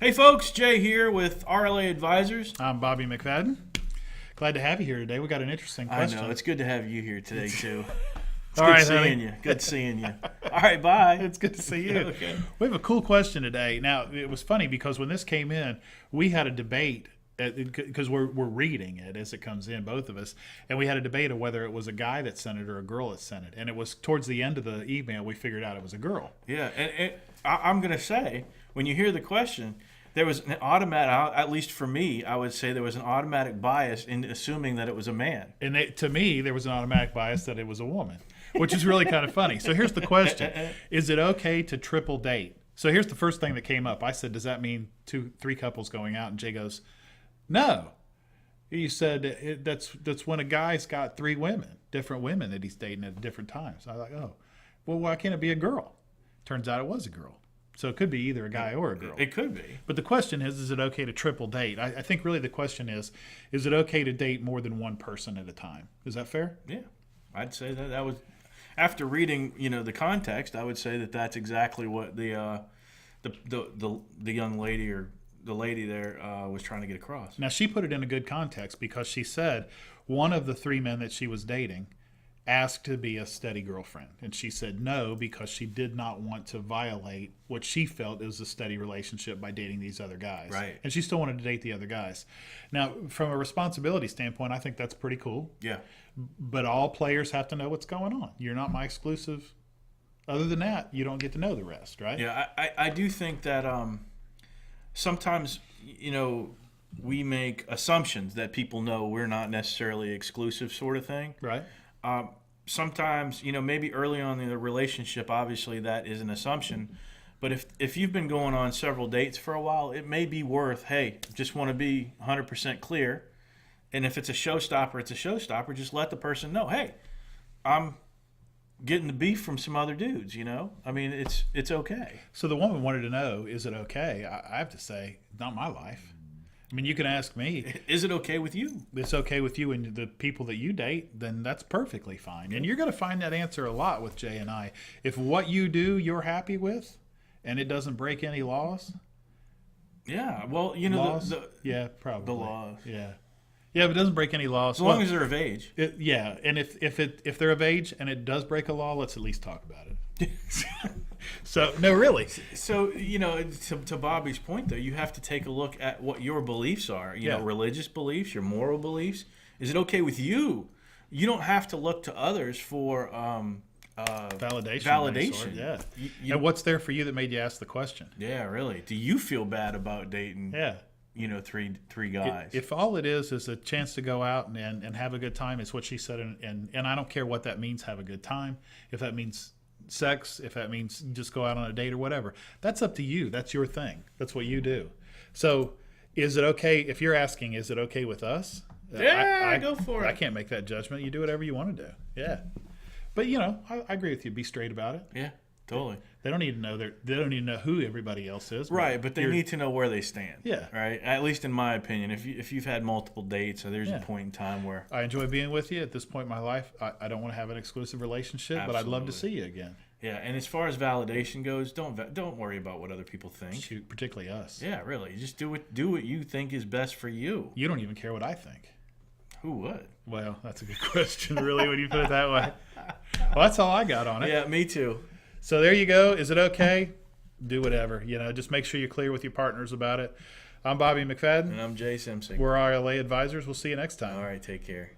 Hey folks, Jay here with RLA Advisors. I'm Bobby McFadden. Glad to have you here today. We got an interesting question. I know, it's good to have you here today too. It's All good right, seeing honey. you. Good seeing you. All right, bye. It's good to see you. Okay. We have a cool question today. Now, it was funny because when this came in, we had a debate because we're reading it as it comes in, both of us, and we had a debate of whether it was a guy that sent it or a girl that sent it. And it was towards the end of the email we figured out it was a girl. Yeah, and I'm going to say, when you hear the question, there was an automatic, at least for me, I would say there was an automatic bias in assuming that it was a man. And to me, there was an automatic bias that it was a woman, which is really kind of funny. So here's the question. Is it okay to triple date? So here's the first thing that came up. I said, does that mean 2-3 couples going out? And Jay goes, no. You said that's when a guy's got 3 women, different women that he's dating at different times. I was like, oh, well, why can't it be a girl? Turns out it was a girl. So it could be either a guy or a girl. It could be. But the question is it okay to triple date? I think really the question is it okay to date more than one person at a time? Is that fair? Yeah, I'd say that was, after reading, the context, I would say that that's exactly what the young lady or the lady there was trying to get across. Now, she put it in a good context because she said one of the 3 men that she was dating asked to be a steady girlfriend. And she said no because she did not want to violate what she felt is a steady relationship by dating these other guys. Right. And she still wanted to date the other guys. Now, from a responsibility standpoint, I think that's pretty cool. Yeah. But all players have to know what's going on. You're not my exclusive. Other than that, you don't get to know the rest, right? Yeah, I do think that sometimes, we make assumptions that people know we're not necessarily exclusive sort of thing. Right. Sometimes, maybe early on in the relationship, obviously that is an assumption. But if you've been going on several dates for a while, it may be worth, hey, just want to be 100% clear. And if it's a showstopper, it's a showstopper. Just let the person know, hey, I'm getting the beef from some other dudes, I mean, it's okay. So the woman wanted to know, is it okay? I have to say, not my life. I mean, you can ask me. Is it okay with you? It's okay with you and the people that you date, then that's perfectly fine. And you're going to find that answer a lot with Jay and I. If what you do you're happy with and it doesn't break any laws. Yeah, well, laws? Yeah, probably. The laws. Yeah. Yeah, but it doesn't break any laws. As long as they're of age. Yeah, and if they're of age and it does break a law, let's at least talk about it. So, no, really. So, to Bobby's point, though, you have to take a look at what your beliefs are, religious beliefs, your moral beliefs. Is it okay with you? You don't have to look to others for validation. Yeah. And what's there for you that made you ask the question? Yeah, really. Do you feel bad about dating? Yeah. Three guys. If all it is a chance to go out and have a good time, is what she said, and I don't care what that means, have a good time. If that means sex, if that means just go out on a date or whatever, that's up to you. That's your thing. That's what you do. So is it okay, if you're asking, is it okay with us? Yeah, go for it. I can't make that judgment. You do whatever you want to do. Yeah. But, I agree with you. Be straight about it. Yeah, totally. They don't need to know they don't need to know who everybody else is. Right, but they need to know where they stand. Yeah. Right? At least in my opinion. If you've had multiple dates, so there's a point in time where I enjoy being with you. At this point in my life, I don't want to have an exclusive relationship, but I'd love to see you again. Yeah, and as far as validation goes, don't worry about what other people think. Shoot, particularly us. Yeah, really. Just do what you think is best for you. You don't even care what I think. Who would? Well, that's a good question, really, when you put it that way. Well, that's all I got on it. Yeah, me too. So there you go. Is it okay? Do whatever. Just make sure you're clear with your partners about it. I'm Bobby McFadden. And I'm Jay Simpson. We're RLA Advisors. We'll see you next time. All right, take care.